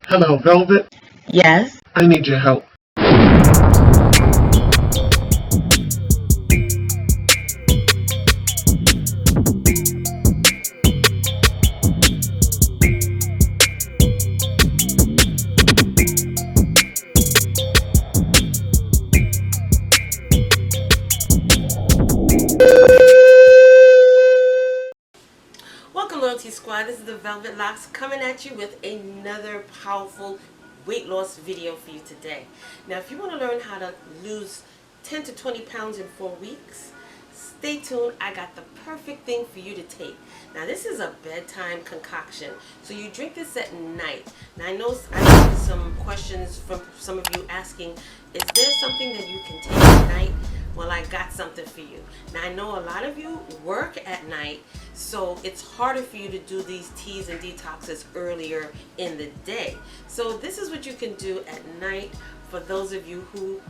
Hello, Velvet. Yes. I need your help. Welcome, Loyalty Squad. This is the Velvetlox coming at you with another powerful weight loss video for you today. Now, if you want to learn how to lose 10 to 20 pounds in 4 weeks, stay tuned. I got the perfect thing for you to take. Now, this is a bedtime concoction, so you drink this at night. Now, I know I have some questions from some of you asking, is there something that you can take at night? Well, I got something for you. Now, I know a lot of you work at night, so it's harder for you to do these teas and detoxes earlier in the day. So this is what you can do at night for those of you who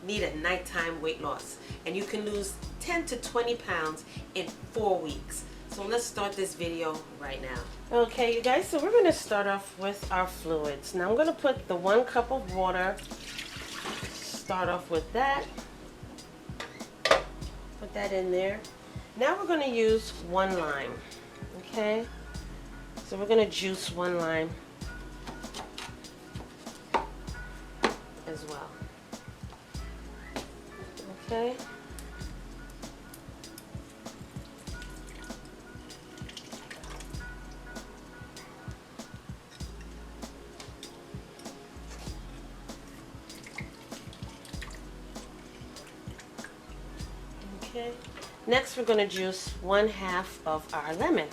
need a nighttime weight loss. And you can lose 10 to 20 pounds in 4 weeks. So let's start this video right now. Okay, you guys, so we're going to start off with our fluids. Now I'm going to put the 1 cup of water, start off with that. Put that in there. Now we're going to use 1 lime. Okay? So we're going to juice 1 lime as well. Okay? Okay. Next, we're going to juice 1/2 of our lemon.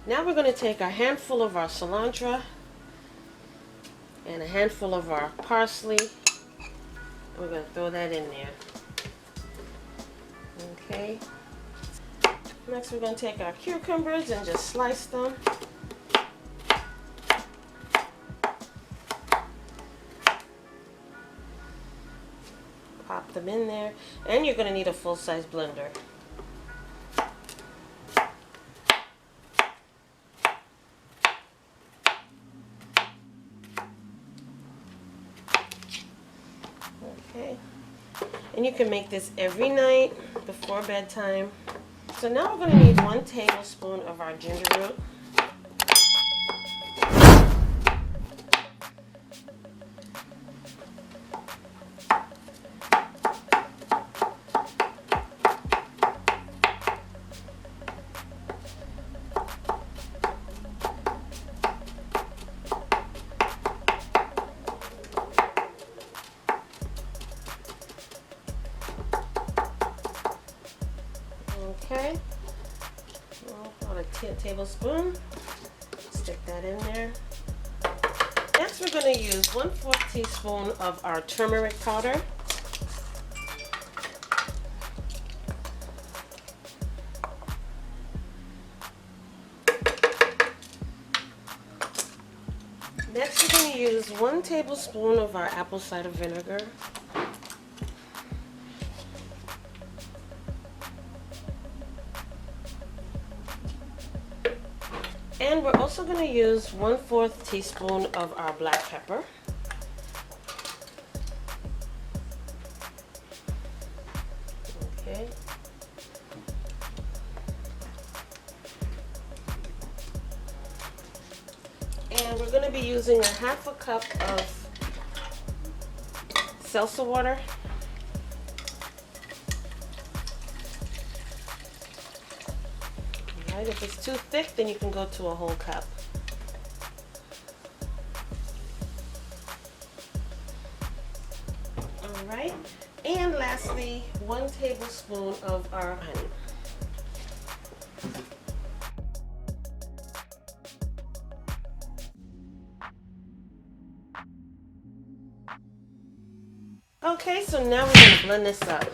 Now we're going to take a handful of our Cilantra and a handful of our parsley. We're going to throw that in there. Okay. Next, we're going to take our cucumbers and just slice them. Pop them in there. And you're going to need a full-size blender. Okay, and you can make this every night before bedtime. So now we're going to need 1 tablespoon of our ginger root. Okay, about a tablespoon, stick that in there. Next, we're going to use 1/4 teaspoon of our turmeric powder. Next, we're going to use 1 tablespoon of our apple cider vinegar. And we're also going to use 1/4 teaspoon of our black pepper. Okay. And we're going to be using a 1/2 cup of seltzer water. Alright, if it's too thick, then you can go to a whole cup. Alright, and lastly, 1 tablespoon of our honey. Okay, so now we're going to blend this up.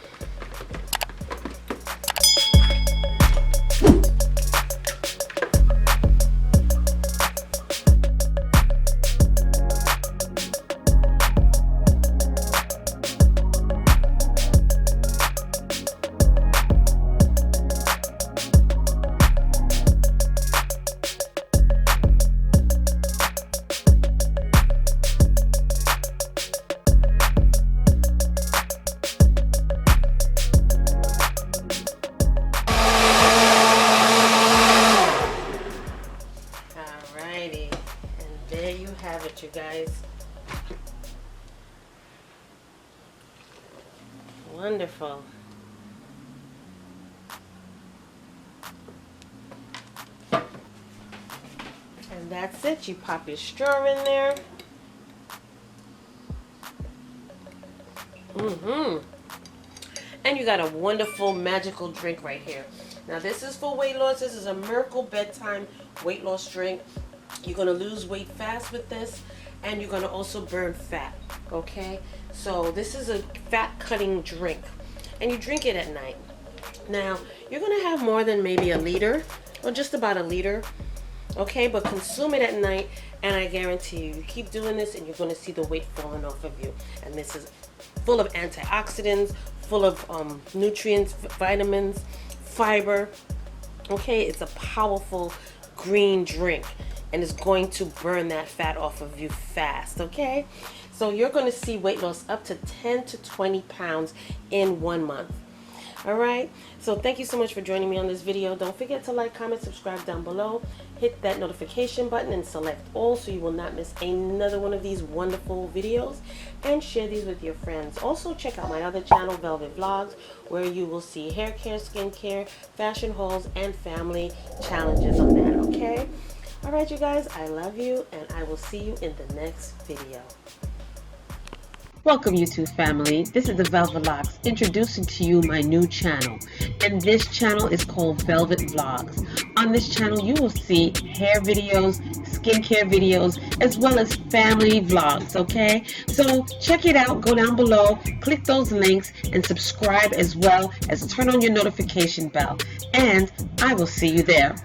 you guys. Wonderful. And that's it. You pop your straw in there. And you got a wonderful magical drink right here. Now this is for weight loss. This is a miracle bedtime weight loss drink. You're going to lose weight fast with this, and you're going to also burn fat. Okay, so this is a fat cutting drink, and you drink it at night. Now you're going to have more than maybe a liter, or just about a liter. Okay, but consume it at night, and I guarantee you keep doing this and you're going to see the weight falling off of you. And this is full of antioxidants, full of nutrients, vitamins, fiber. Okay, it's a powerful green drink, and it's going to burn that fat off of you fast. Okay, so you're going to see weight loss up to 10 to 20 pounds in 1 month. All right, so thank you so much for joining me on this video. Don't forget to like, comment, subscribe down below. Hit that notification button and select all so you will not miss another one of these wonderful videos, and share these with your friends. Also check out my other channel, Velvetlox, where you will see hair care, skin care, fashion hauls, and family challenges on that. Okay, all right, you guys, I love you, and I will see you in the next video. Welcome, YouTube family. This is the Velvetlox introducing to you my new channel, and this channel is called Velvetlox. On this channel you will see hair videos, skincare videos, as well as family vlogs. Okay, so check it out. Go down below, click those links, and subscribe, as well as turn on your notification bell, and I will see you there.